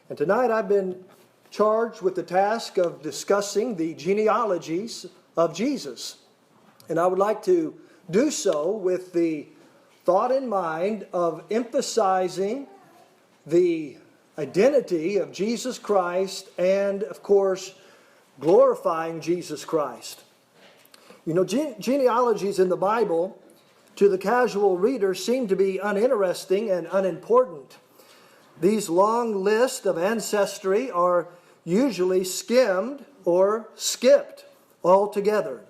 And tonight I've been charged with the task of discussing the genealogies of Jesus. And I would like to do so with the thought in mind of emphasizing the identity of Jesus Christ and, of course, glorifying Jesus Christ. You know, genealogies in the Bible, to the casual reader, seem to be uninteresting and unimportant. These long lists of ancestry are usually skimmed or skipped altogether.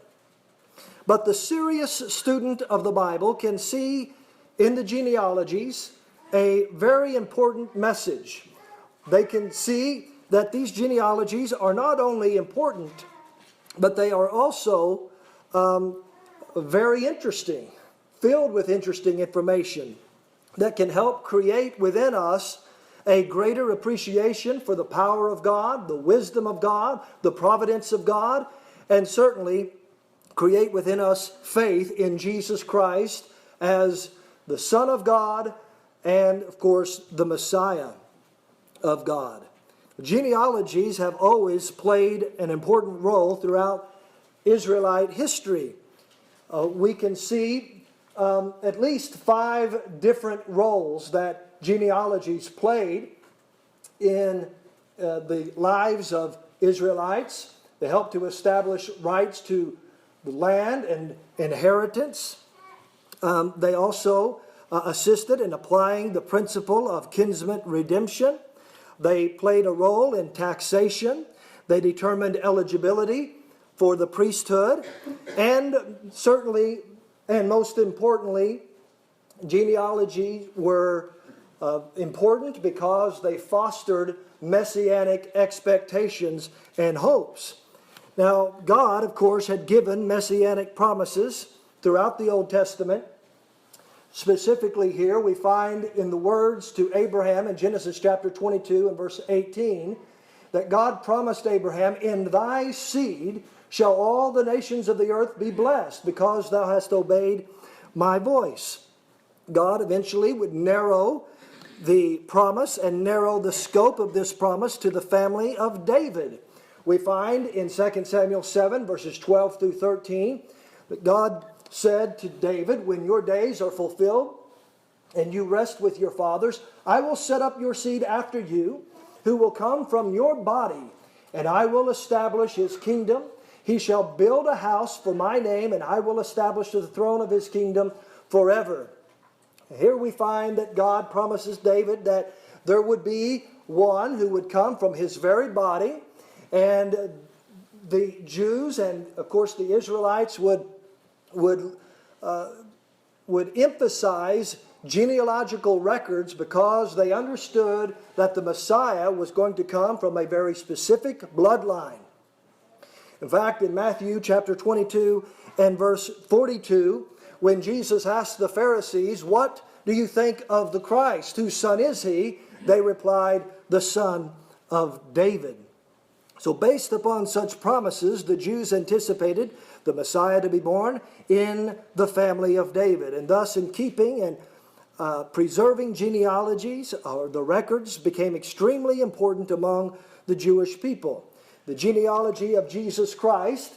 But the serious student of the Bible can see in the genealogies a very important message. They can see that these genealogies are not only important, but they are also very interesting, filled with interesting information that can help create within us a greater appreciation for the power of God, the wisdom of God, the providence of God, and certainly create within us faith in Jesus Christ as the Son of God and, of course, the Messiah of God. Genealogies have always played an important role throughout Israelite history. We can see at least 5 different roles that genealogies played in the lives of Israelites. They helped to establish rights to the land and inheritance. They also assisted in applying the principle of kinsman redemption. They played a role in taxation. They determined eligibility for the priesthood. And certainly, and most importantly, genealogies were important because they fostered messianic expectations and hopes. Now, God, of course, had given messianic promises throughout the Old Testament. Specifically here, we find in the words to Abraham in Genesis chapter 22 and verse 18, that God promised Abraham, "In thy seed shall all the nations of the earth be blessed, because thou hast obeyed my voice." God eventually would narrow the promise and narrow the scope of this promise to the family of David. We find in 2 Samuel 7, verses 12 through 13, that God said to David, "When your days are fulfilled and you rest with your fathers, I will set up your seed after you, who will come from your body, and I will establish his kingdom. He shall build a house for my name, and I will establish the throne of his kingdom forever." Here we find that God promises David that there would be one who would come from his very body, and the Jews and, of course, the Israelites would emphasize genealogical records because they understood that the Messiah was going to come from a very specific bloodline. In fact, in Matthew chapter 22 and verse 42, when Jesus asked the Pharisees, "What do you think of the Christ? Whose son is he?" they replied, "The son of David." So based upon such promises, the Jews anticipated the Messiah to be born in the family of David. And thus, in keeping and preserving genealogies, or the records, became extremely important among the Jewish people. The genealogy of Jesus Christ,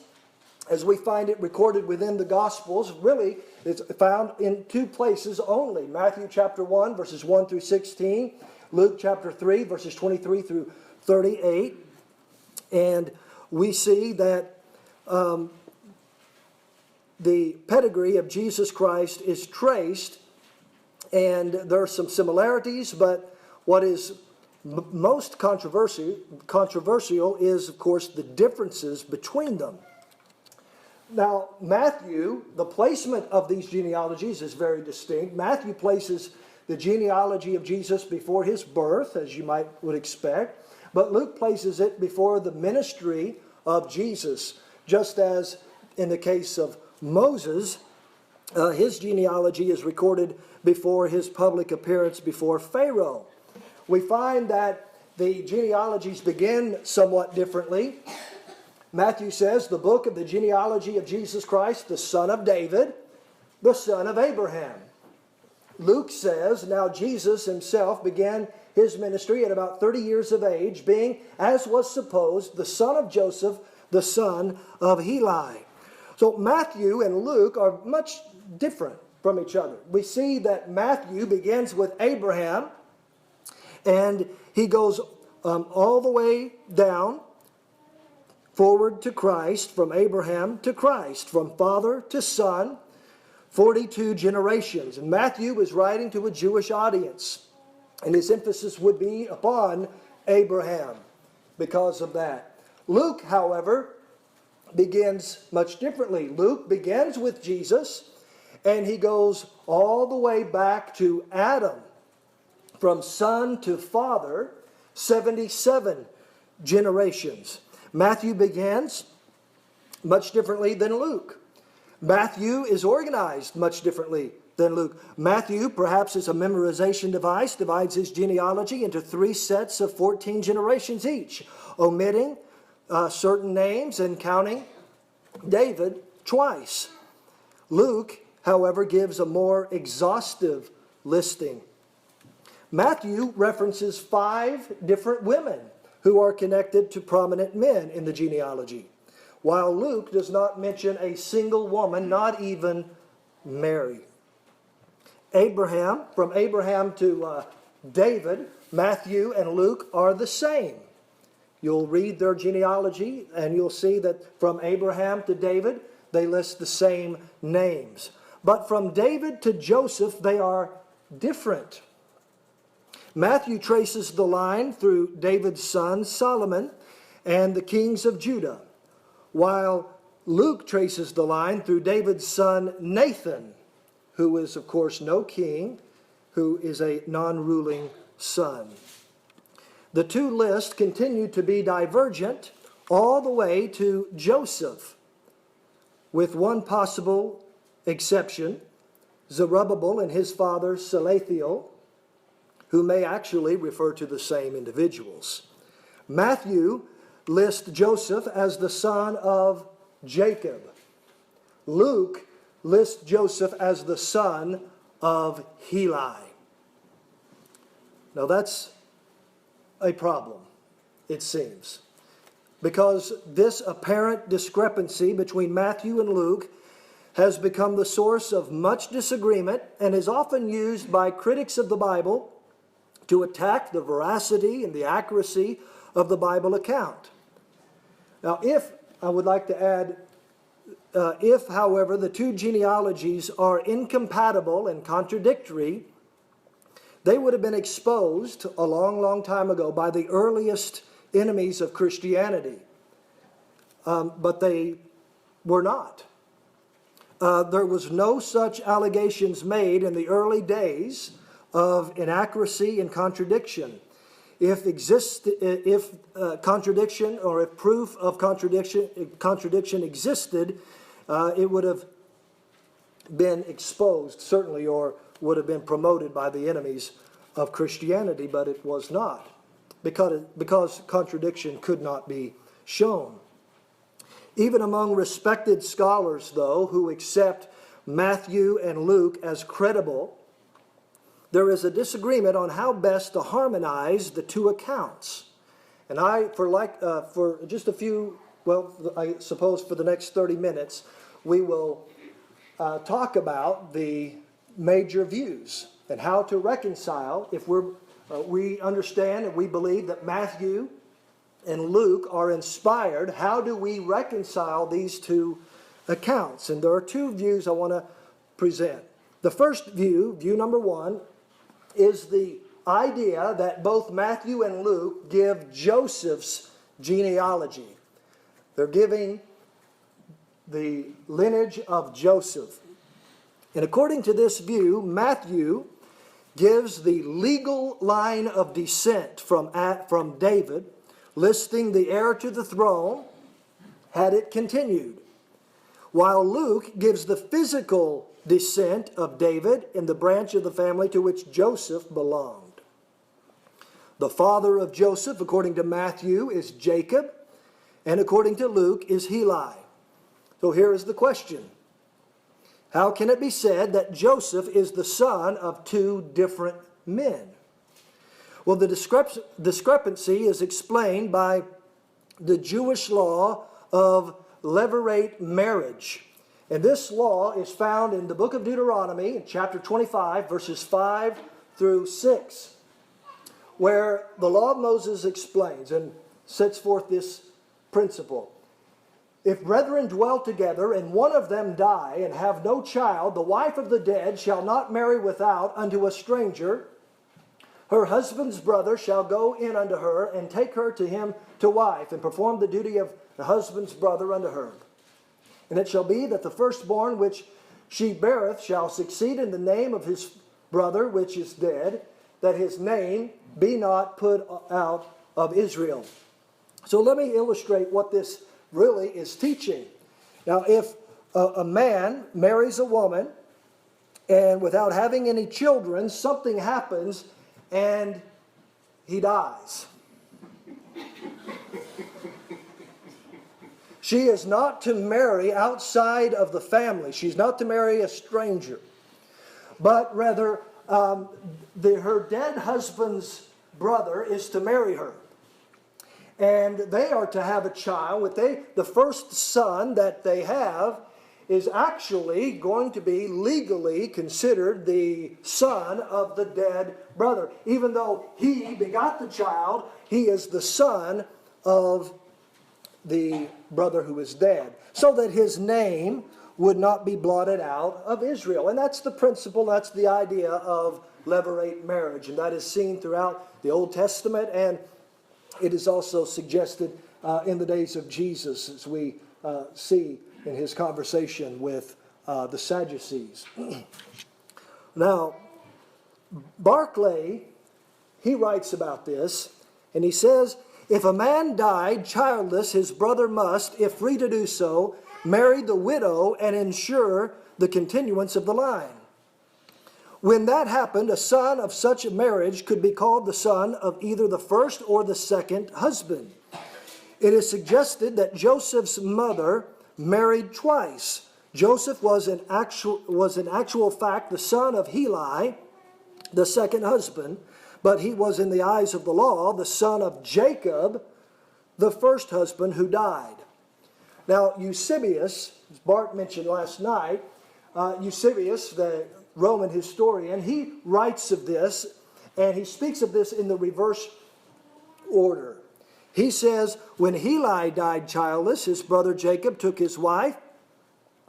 as we find it recorded within the Gospels, really is found in 2 places only. Matthew chapter 1, verses 1 through 16. Luke chapter 3, verses 23 through 38. And we see that the pedigree of Jesus Christ is traced, and there are some similarities, but what is most controversial is, of course, the differences between them. Now, Matthew, the placement of these genealogies is very distinct. Matthew places the genealogy of Jesus before his birth, as you would expect, but Luke places it before the ministry of Jesus, just as in the case of Moses, his genealogy is recorded before his public appearance before Pharaoh. We find that the genealogies begin somewhat differently. Matthew says, "The book of the genealogy of Jesus Christ, the son of David, the son of Abraham." Luke says, "Now Jesus himself began his ministry at about 30 years of age, being, as was supposed, the son of Joseph, the son of Heli. So Matthew and Luke are much different from each other. We see that Matthew begins with Abraham, and he goes all the way down forward to Christ, from Abraham to Christ, from father to son, 42 generations. And Matthew was writing to a Jewish audience, and his emphasis would be upon Abraham because of that. Luke, however, begins much differently. Luke begins with Jesus, and he goes all the way back to Adam, from son to father, 77 generations. Matthew begins much differently than Luke. Matthew is organized much differently than Luke. Matthew, perhaps as a memorization device, divides his genealogy into 3 sets of 14 generations each, omitting certain names and counting David twice. Luke, however, gives a more exhaustive listing. Matthew references 5 different women who are connected to prominent men in the genealogy, while Luke does not mention a single woman, not even Mary. From Abraham to David, Matthew and Luke are the same. You'll read their genealogy and you'll see that from Abraham to David, they list the same names. But from David to Joseph, they are different. Matthew traces the line through David's son Solomon and the kings of Judah, while Luke traces the line through David's son Nathan, who is, of course, no king, who is a non-ruling son. The two lists continue to be divergent all the way to Joseph, with one possible exception, Zerubbabel and his father Salathiel, who may actually refer to the same individuals. Matthew lists Joseph as the son of Jacob. Luke lists Joseph as the son of Heli. Now that's a problem, it seems, because this apparent discrepancy between Matthew and Luke has become the source of much disagreement and is often used by critics of the Bible to attack the veracity and the accuracy of the Bible account. Now, I would like to add, if, however, the two genealogies are incompatible and contradictory, they would have been exposed a long, long time ago by the earliest enemies of Christianity. But they were not. There was no such allegations made in the early days of inaccuracy and contradiction. If contradiction or if proof of contradiction existed, it would have been exposed, certainly, or would have been promoted by the enemies of Christianity, but it was not, because contradiction could not be shown. Even among respected scholars, though, who accept Matthew and Luke as credible, there is a disagreement on how best to harmonize the two accounts. And for just a few, I suppose for the next 30 minutes, we will talk about the major views and how to reconcile. If we understand and we believe that Matthew and Luke are inspired, how do we reconcile these two accounts? And there are two views I want to present. The first view number one, is the idea that both Matthew and Luke give Joseph's genealogy. They're giving the lineage of Joseph. And according to this view, Matthew gives the legal line of descent from David, listing the heir to the throne had it continued, while Luke gives the physical descent of David in the branch of the family to which Joseph belonged. The father of Joseph, according to Matthew, is Jacob, and according to Luke is Heli. So here is the question. How can it be said that Joseph is the son of two different men? Well, the discrepancy is explained by the Jewish law of levirate marriage. And this law is found in the book of Deuteronomy, in chapter 25, verses 5 through 6, where the law of Moses explains and sets forth this principle. If brethren dwell together, and one of them die, and have no child, the wife of the dead shall not marry without unto a stranger. Her husband's brother shall go in unto her, and take her to him to wife, and perform the duty of the husband's brother unto her. And it shall be that the firstborn which she beareth shall succeed in the name of his brother which is dead, that his name be not put out of Israel. So let me illustrate what this really is teaching. Now, if a man marries a woman, and without having any children, something happens and he dies. She is not to marry outside of the family. She's not to marry a stranger. But rather, her dead husband's brother is to marry her. And they are to have a child. The first son that they have is actually going to be legally considered the son of the dead brother. Even though he begot the child, he is the son of the brother who is dead, so that his name would not be blotted out of Israel. And that's the principle, that's the idea of levirate marriage. And that is seen throughout the Old Testament, and it is also suggested in the days of Jesus, as we see in his conversation with the Sadducees. Now, Barclay, he writes about this, and he says, if a man died childless, his brother must, if free to do so, marry the widow and ensure the continuance of the line. When that happened, a son of such a marriage could be called the son of either the first or the second husband. It is suggested that Joseph's mother married twice. Joseph was in actual fact the son of Heli, the second husband, but he was in the eyes of the law the son of Jacob, the first husband who died. Now Eusebius, as Bart mentioned last night, Eusebius, the Roman historian, he writes of this, and he speaks of this in the reverse order. He says, when Heli died childless, his brother Jacob took his wife,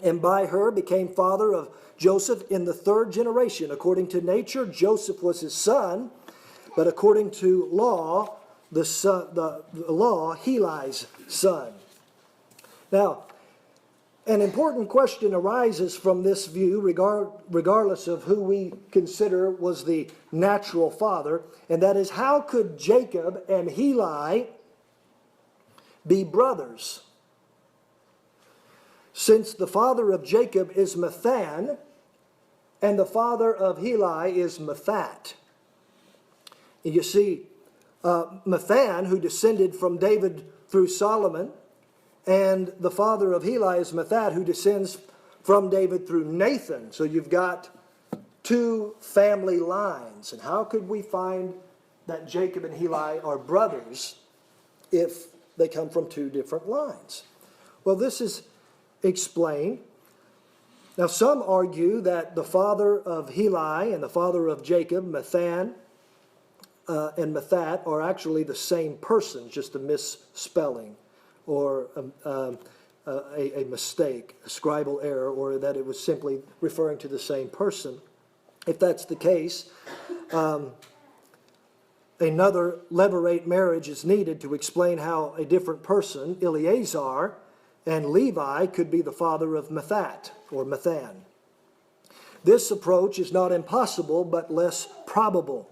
and by her became father of Joseph in the third generation. According to nature, Joseph was his son, but according to law, the law, Heli's son. Now, an important question arises from this view, regardless of who we consider was the natural father, and that is, how could Jacob and Heli be brothers? Since the father of Jacob is Methan, and the father of Heli is Mephat. You see, Methan, who descended from David through Solomon, and the father of Heli is Mephat, who descends from David through Nathan. So you've got two family lines. And how could we find that Jacob and Heli are brothers if they come from two different lines? Well, this is explained. Now, some argue that the father of Heli and the father of Jacob, Methan and Mephat, are actually the same person, just a misspelling or a mistake, a scribal error, or that it was simply referring to the same person. If that's the case, another levirate marriage is needed to explain how a different person, Eleazar and Levi, could be the father of Mephat or Methan. This approach is not impossible, but less probable.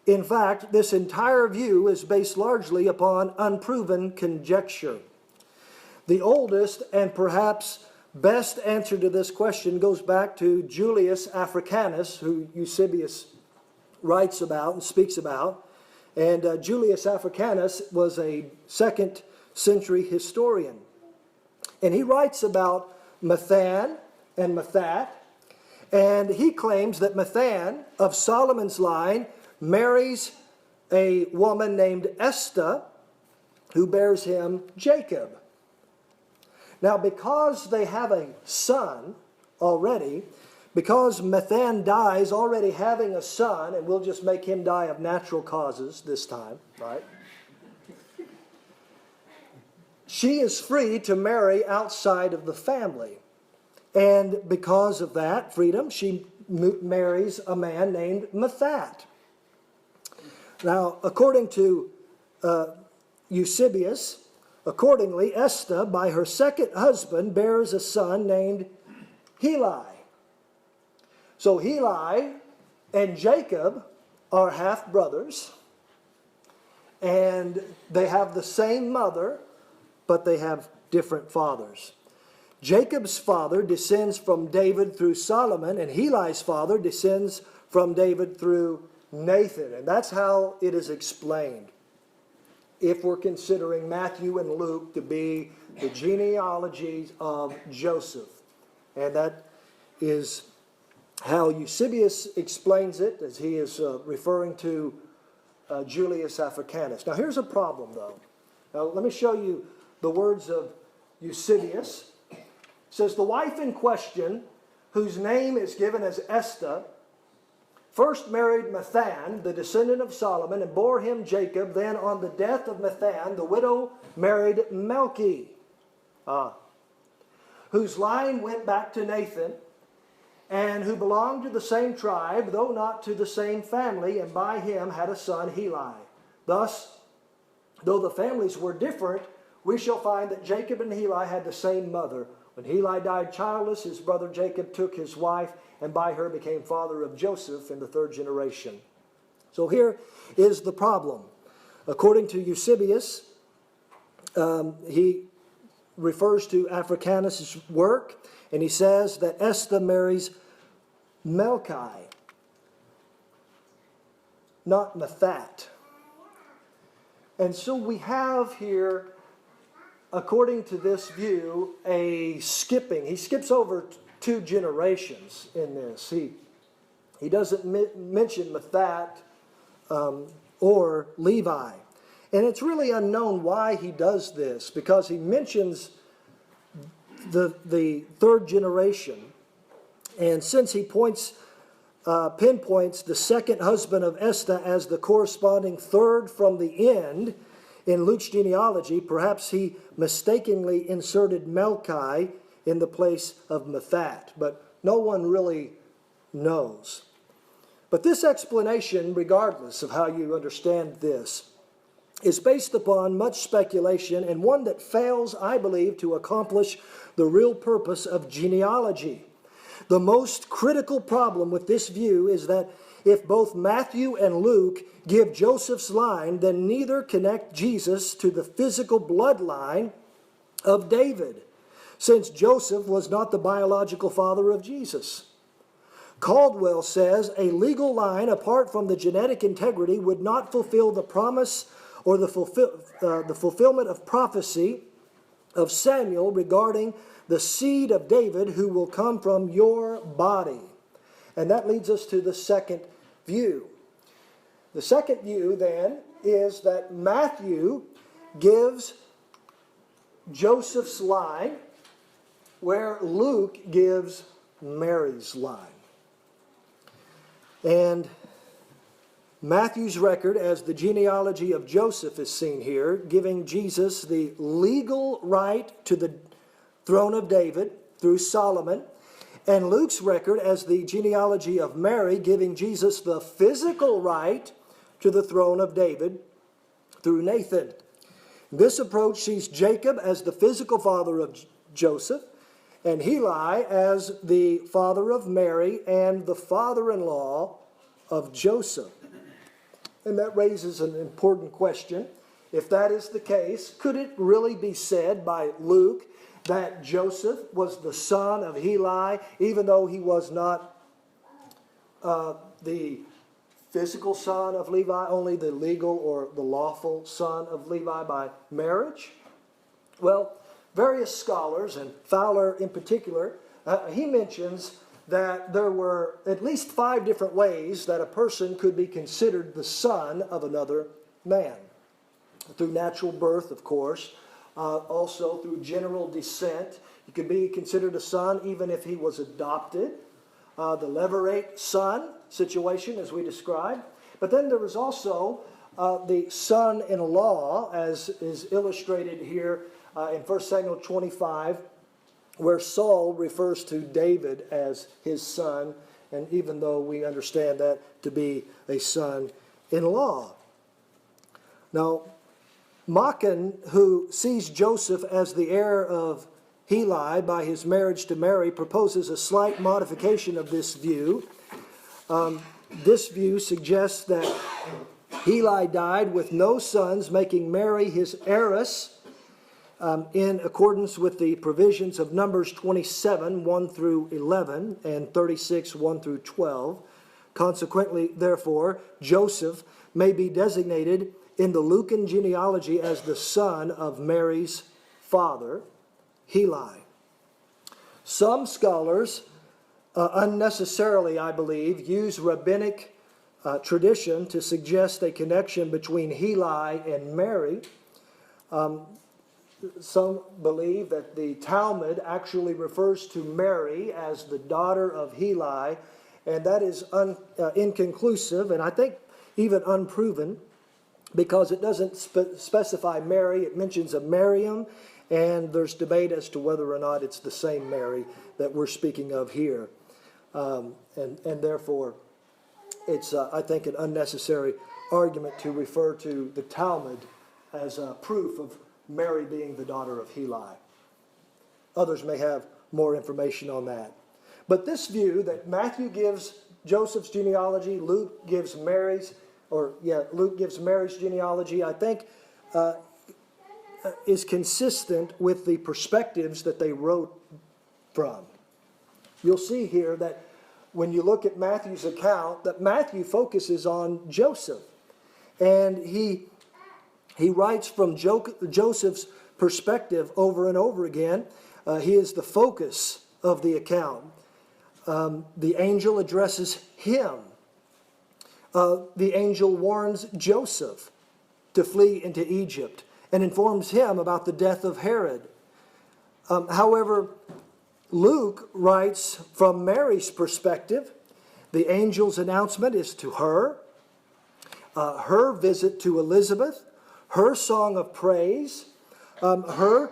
In fact, this entire view is based largely upon unproven conjecture. The oldest and perhaps best answer to this question goes back to Julius Africanus, who Eusebius writes about and speaks about. And Julius Africanus was a 2nd century historian. And he writes about Methan and Mephat, and he claims that Methan of Solomon's line marries a woman named Esther who bears him Jacob. Now, because they have a son already, because Methan dies already having a son, and we'll just make him die of natural causes this time, right? She is free to marry outside of the family. And because of that freedom, she marries a man named Methat. Now, according to Eusebius, accordingly, Esther, by her second husband, bears a son named Heli. So Heli and Jacob are half-brothers, and they have the same mother, but they have different fathers. Jacob's father descends from David through Solomon, and Heli's father descends from David through Nathan. And that's how it is explained, if we're considering Matthew and Luke to be the genealogies of Joseph. And that is how Eusebius explains it, as he is referring to Julius Africanus. Now here's a problem, though. Now let me show you the words of Eusebius. It says, the wife in question, whose name is given as Esther, first married Methan, the descendant of Solomon, and bore him Jacob. Then on the death of Methan, the widow married Melchi, whose line went back to Nathan, and who belonged to the same tribe, though not to the same family, and by him had a son, Heli. Thus, though the families were different, we shall find that Jacob and Heli had the same mother. When Heli died childless, his brother Jacob took his wife, and by her became father of Joseph in the third generation. So here is the problem. According to Eusebius, he refers to Africanus' work, and he says that Esther marries Melchi, not Methat. And so we have here, according to this view, a skipping. He skips over two generations in this. He doesn't mention Methat or Levi. And it's really unknown why he does this, because he mentions the third generation. And since he pinpoints the second husband of Esther as the corresponding third from the end in Luke's genealogy, perhaps he mistakenly inserted Melchi in the place of Methat, but no one really knows. But this explanation, regardless of how you understand this, is based upon much speculation, and one that fails, I believe, to accomplish the real purpose of genealogy. The most critical problem with this view is that if both Matthew and Luke give Joseph's line, then neither connect Jesus to the physical bloodline of David, since Joseph was not the biological father of Jesus. Caldwell says a legal line apart from the genetic integrity would not fulfill the promise or the fulfillment of prophecy of Samuel regarding the seed of David who will come from your body. And that leads us to the second view. The second view, then, is that Matthew gives Joseph's line, where Luke gives Mary's line. And Matthew's record as the genealogy of Joseph is seen here, giving Jesus the legal right to the throne of David through Solomon, and Luke's record as the genealogy of Mary, giving Jesus the physical right to the throne of David through Nathan. This approach sees Jacob as the physical father of Joseph, and Heli as the father of Mary and the father-in-law of Joseph. And that raises an important question. If that is the case, could it really be said by Luke that Joseph was the son of Heli, even though he was not the physical son of Levi, only the legal or the lawful son of Levi by marriage? Well, various scholars, and Fowler in particular, he mentions that there were at least 5 different ways that a person could be considered the son of another man. Through natural birth, of course, also through general descent. He could be considered a son even if he was adopted. The levirate son situation, as we described. But then there was also the son-in-law, as is illustrated here in 1 Samuel 25, where Saul refers to David as his son, and even though we understand that to be a son-in-law. Now, Machen, who sees Joseph as the heir of Heli by his marriage to Mary, proposes a slight modification of this view. This view suggests that Heli died with no sons, making Mary his heiress, in accordance with the provisions of Numbers 27, 1 through 11, and 36, 1 through 12. Consequently, therefore, Joseph may be designated in the Lucan genealogy as the son of Mary's father, Heli. Some scholars, unnecessarily I believe, use rabbinic tradition to suggest a connection between Heli and Mary. Some believe that the Talmud actually refers to Mary as the daughter of Heli, and that is inconclusive, and I think even unproven, because it doesn't specify Mary. It mentions a Miriam, and there's debate as to whether or not it's the same Mary that we're speaking of here. And therefore, it's, I think, an unnecessary argument to refer to the Talmud as proof of Mary being the daughter of Heli. Others may have more information on that. But this view that Matthew gives Joseph's genealogy, Luke gives Mary's genealogy, I think is consistent with the perspectives that they wrote from. You'll see here that when you look at Matthew's account, that Matthew focuses on Joseph. And he writes from Joseph's perspective over and over again. He is the focus of the account. The angel addresses him. The angel warns Joseph to flee into Egypt and informs him about the death of Herod. However, Luke writes from Mary's perspective. The angel's announcement is to her, her visit to Elizabeth, her song of praise, her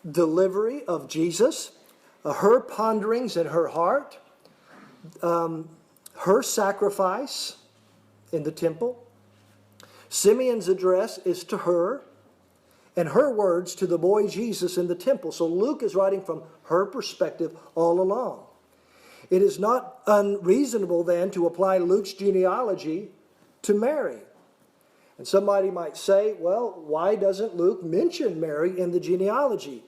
delivery of Jesus, her ponderings in her heart, her sacrifice in the temple. Simeon's address is to her, and her words to the boy Jesus in the temple. So Luke is writing from her perspective all along. It is not unreasonable then to apply Luke's genealogy to Mary. And somebody might say, well, why doesn't Luke mention Mary in the genealogy?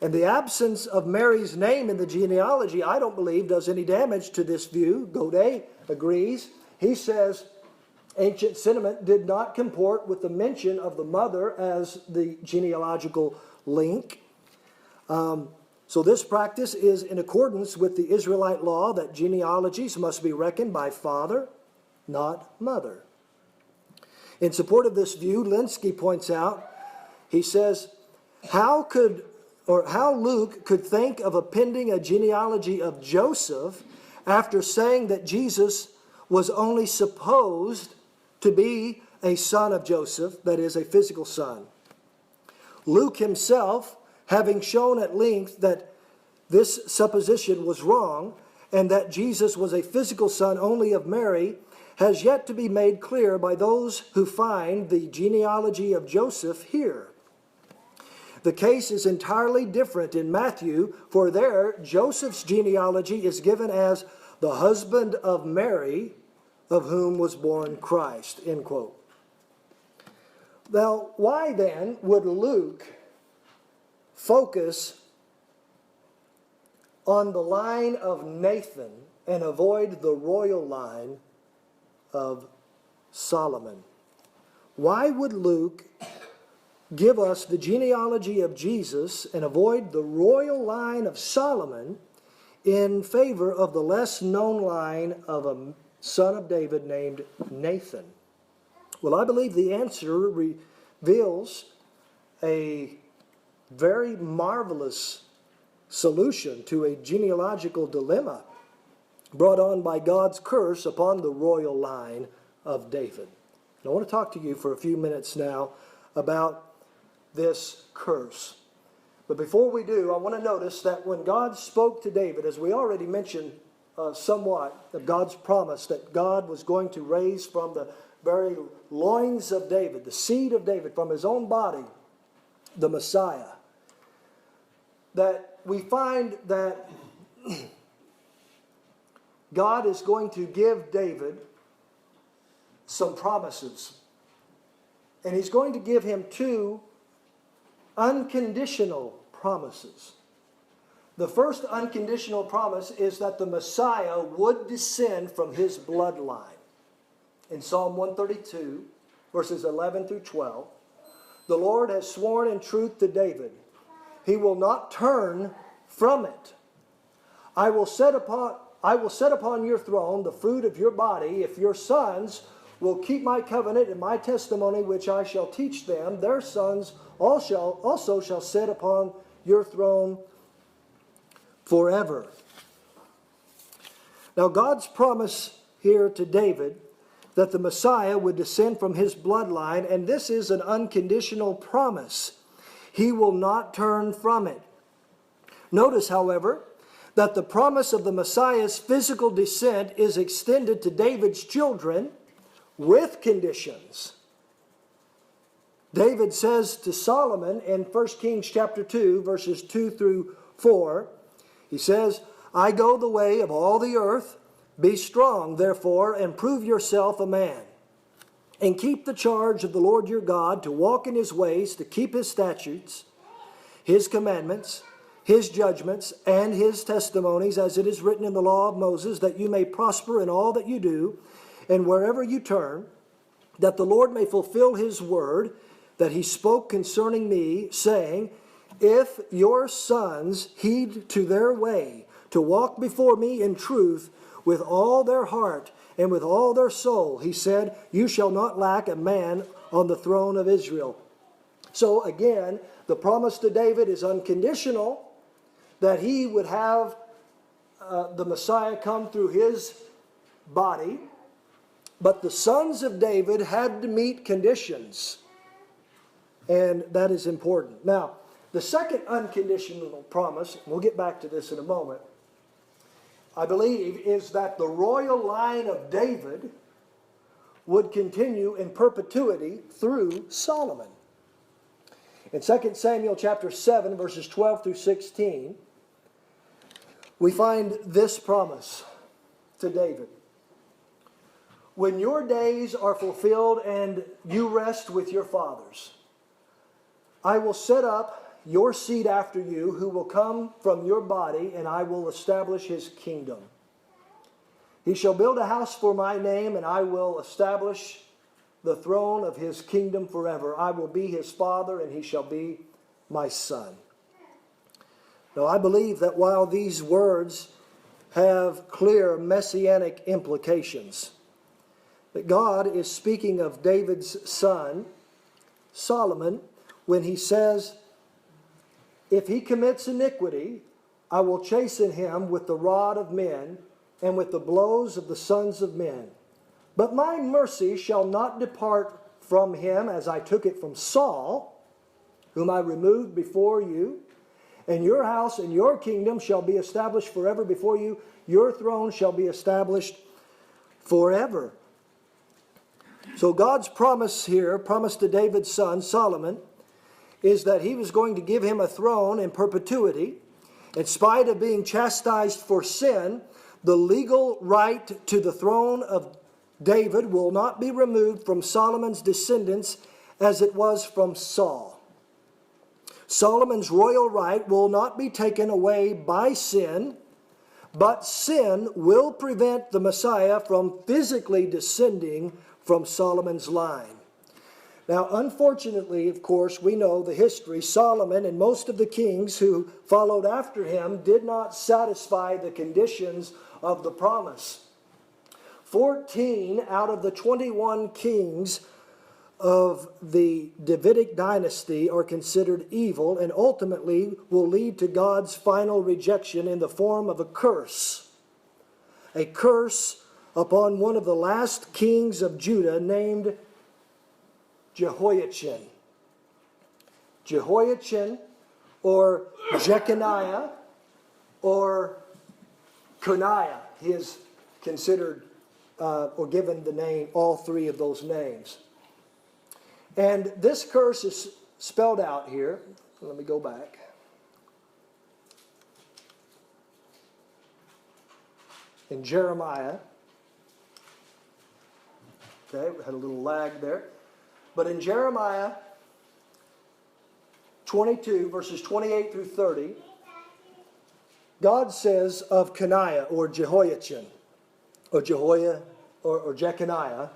And the absence of Mary's name in the genealogy, I don't believe, does any damage to this view. Godet agrees. He says ancient sentiment did not comport with the mention of the mother as the genealogical link. So this practice is in accordance with the Israelite law that genealogies must be reckoned by father, not mother. In support of this view, Linsky points out, he says, how Luke could think of appending a genealogy of Joseph after saying that Jesus was only supposed to be a son of Joseph, that is, a physical son. Luke himself, having shown at length that this supposition was wrong and that Jesus was a physical son only of Mary, has yet to be made clear by those who find the genealogy of Joseph here. The case is entirely different in Matthew, for there Joseph's genealogy is given as the husband of Mary, of whom was born Christ, end quote. Now, why then would Luke focus on the line of Nathan and avoid the royal line of Solomon? Why would Luke give us the genealogy of Jesus and avoid the royal line of Solomon in favor of the less known line of a son of David named Nathan? Well, I believe the answer reveals a very marvelous solution to a genealogical dilemma brought on by God's curse upon the royal line of David. And I want to talk to you for a few minutes now about this curse. But before we do, I want to notice that when God spoke to David, as we already mentioned somewhat of God's promise that God was going to raise from the very loins of David, the seed of David, from his own body, the Messiah, that we find that God is going to give David some promises. And he's going to give him two unconditional promises. The first unconditional promise is that the Messiah would descend from his bloodline. In Psalm 132, verses 11 through 12, the Lord has sworn in truth to David, he will not turn from it. I will set upon your throne the fruit of your body. If your sons will keep my covenant and my testimony which I shall teach them, their sons also shall sit upon your throne forever. Now God's promise here to David that the Messiah would descend from his bloodline, and this is an unconditional promise. He will not turn from it. Notice, however, that the promise of the Messiah's physical descent is extended to David's children with conditions. David says to Solomon in 1 Kings chapter 2, verses 2 through 4, he says, I go the way of all the earth. Be strong, therefore, and prove yourself a man. And keep the charge of the Lord your God, to walk in his ways, to keep his statutes, his commandments, his judgments, and his testimonies, as it is written in the law of Moses, that you may prosper in all that you do, and wherever you turn, that the Lord may fulfill his word that he spoke concerning me, saying, if your sons heed to their way, to walk before me in truth with all their heart and with all their soul, he said, you shall not lack a man on the throne of Israel. So again, the promise to David is unconditional, that he would have the Messiah come through his body. But the sons of David had to meet conditions. And that is important. Now, the second unconditional promise, we'll get back to this in a moment, I believe, is that the royal line of David would continue in perpetuity through Solomon. In 2 Samuel chapter 7, verses 12 through 16, we find this promise to David. When your days are fulfilled and you rest with your fathers, I will set up your seed after you, who will come from your body, and I will establish his kingdom. He shall build a house for my name, and I will establish the throne of his kingdom forever. I will be his father, and he shall be my son. Now, I believe that while these words have clear messianic implications, that God is speaking of David's son, Solomon, when he says, if he commits iniquity, I will chasten him with the rod of men and with the blows of the sons of men. But my mercy shall not depart from him, as I took it from Saul, whom I removed before you. And your house and your kingdom shall be established forever before you. Your throne shall be established forever. So God's promise here, promise to David's son, Solomon, is that he was going to give him a throne in perpetuity. In spite of being chastised for sin, the legal right to the throne of David will not be removed from Solomon's descendants as it was from Saul. Solomon's royal right will not be taken away by sin, but sin will prevent the Messiah from physically descending from Solomon's line. Now, unfortunately, of course, we know the history. Solomon and most of the kings who followed after him did not satisfy the conditions of the promise. 14 out of the 21 kings of the Davidic dynasty are considered evil and ultimately will lead to God's final rejection in the form of a curse. A curse upon one of the last kings of Judah named Jehoiachin. Jehoiachin or Jeconiah or Coniah. He is considered or given the name, all three of those names. And this curse is spelled out here. Let me go back. In Jeremiah. Okay, we had a little lag there. But in Jeremiah 22, verses 28 through 30, God says of Coniah or Jehoiachin, or Jeconiah,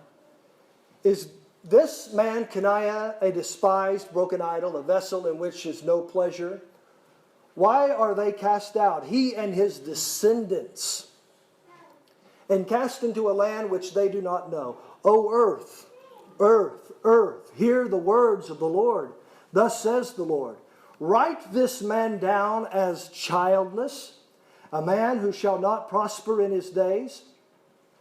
is this man Coniah a despised, broken idol, a vessel in which is no pleasure? Why are they cast out, he and his descendants, and cast into a land which they do not know? O earth, earth, earth, hear the words of the Lord. Thus says the Lord, write this man down as childless, a man who shall not prosper in his days.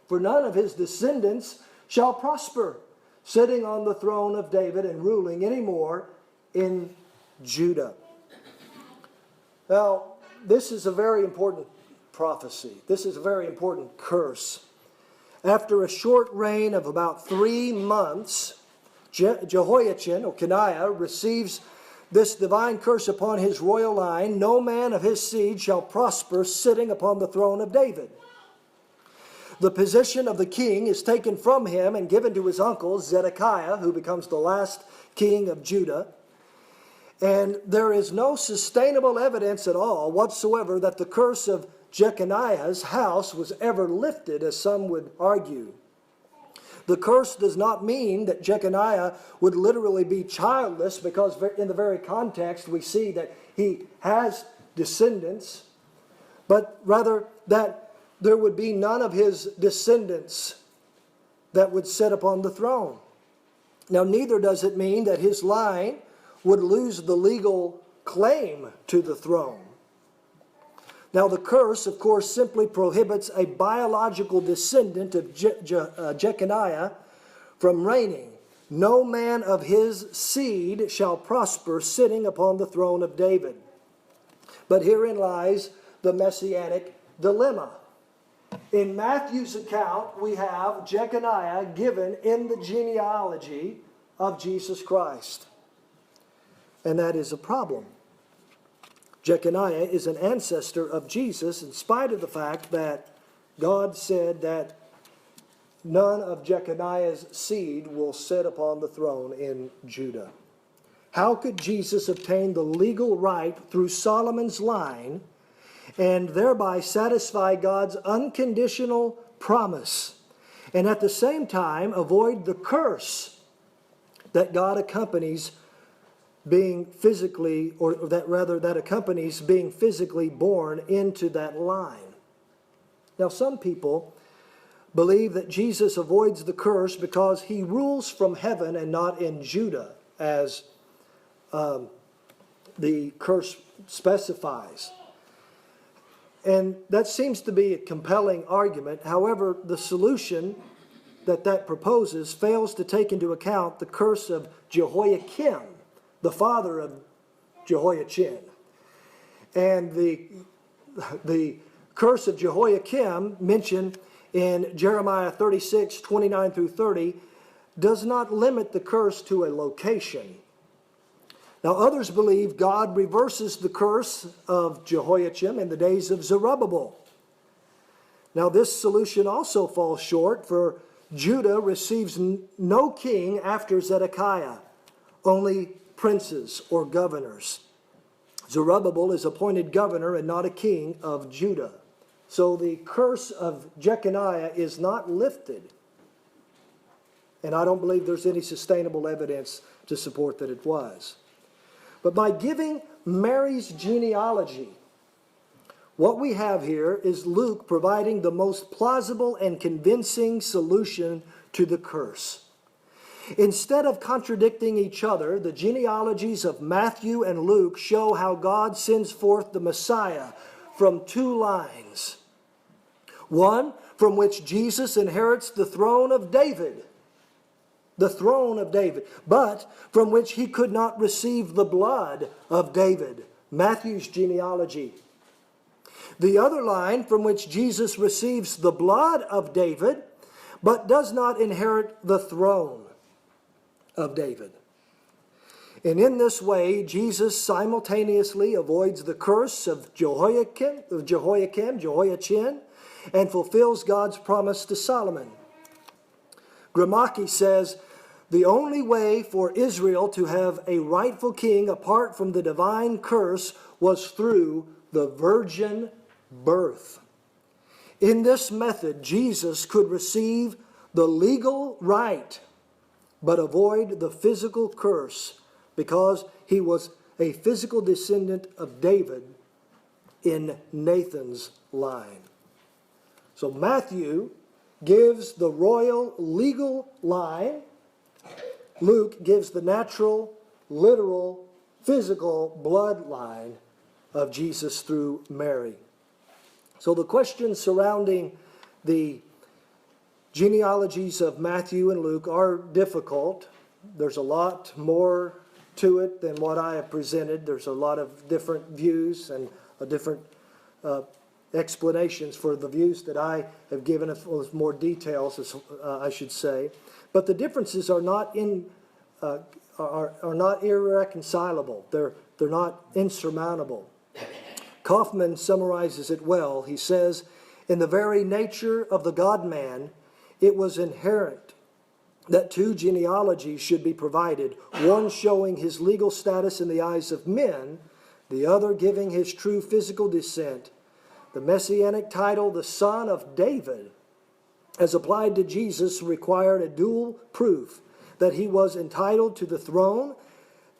For none of his descendants shall prosper, sitting on the throne of David and ruling any more in Judah. Now, this is a very important prophecy. This is a very important curse. After a short reign of about 3 months, Jehoiachin, or Coniah, receives this divine curse upon his royal line. No man of his seed shall prosper sitting upon the throne of David. The position of the king is taken from him and given to his uncle Zedekiah, who becomes the last king of Judah. And there is no sustainable evidence at all whatsoever that the curse of Jeconiah's house was ever lifted, as some would argue. The curse does not mean that Jeconiah would literally be childless, because in the very context we see that he has descendants, but rather that there would be none of his descendants that would sit upon the throne. Now, neither does it mean that his line would lose the legal claim to the throne. Now, the curse, of course, simply prohibits a biological descendant of Jeconiah from reigning. No man of his seed shall prosper sitting upon the throne of David. But herein lies the messianic dilemma. In Matthew's account, we have Jeconiah given in the genealogy of Jesus Christ. And that is a problem. Jeconiah is an ancestor of Jesus, in spite of the fact that God said that none of Jeconiah's seed will sit upon the throne in Judah. How could Jesus obtain the legal right through Solomon's line and thereby satisfy God's unconditional promise, and at the same time avoid the curse that God accompanies being physically, or that accompanies being physically born into that line? Now, some people believe that Jesus avoids the curse because he rules from heaven and not in Judah, as the curse specifies. And that seems to be a compelling argument. However, the solution that proposes fails to take into account the curse of Jehoiakim, the father of Jehoiachin. And the curse of Jehoiakim, mentioned in Jeremiah 36, 29 through 30, does not limit the curse to a location. Now, others believe God reverses the curse of Jehoiachin in the days of Zerubbabel. Now, this solution also falls short, for Judah receives no king after Zedekiah, only princes or governors. Zerubbabel is appointed governor and not a king of Judah. So the curse of Jeconiah is not lifted. and I don't believe there's any sustainable evidence to support that it was. But by giving Mary's genealogy, what we have here is Luke providing the most plausible and convincing solution to the curse. Instead of contradicting each other, the genealogies of Matthew and Luke show how God sends forth the Messiah from two lines. One, from which Jesus inherits the throne of David, but from which he could not receive the blood of David, Matthew's genealogy. The other line, from which Jesus receives the blood of David, but does not inherit the throne of David. And in this way, Jesus simultaneously avoids the curse of Jehoiachin, and fulfills God's promise to Solomon. Gramacki says, the only way for Israel to have a rightful king apart from the divine curse was through the virgin birth. In this method, Jesus could receive the legal right, but avoid the physical curse because he was a physical descendant of David in Nathan's line. So Matthew gives the royal legal line. Luke gives the natural, literal, physical bloodline of Jesus through Mary. So the questions surrounding the genealogies of Matthew and Luke are difficult. There's a lot more to it than what I have presented. There's a lot of different views and different explanations for the views that I have given with more details, I should say. But the differences are not irreconcilable. They're not insurmountable. Kaufman summarizes it well. He says, in the very nature of the God-man, it was inherent that two genealogies should be provided, one showing his legal status in the eyes of men, the other giving his true physical descent. The messianic title, the Son of David, as applied to Jesus, required a dual proof that he was entitled to the throne,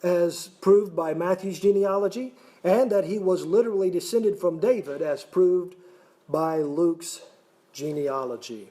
as proved by Matthew's genealogy, and that he was literally descended from David, as proved by Luke's genealogy.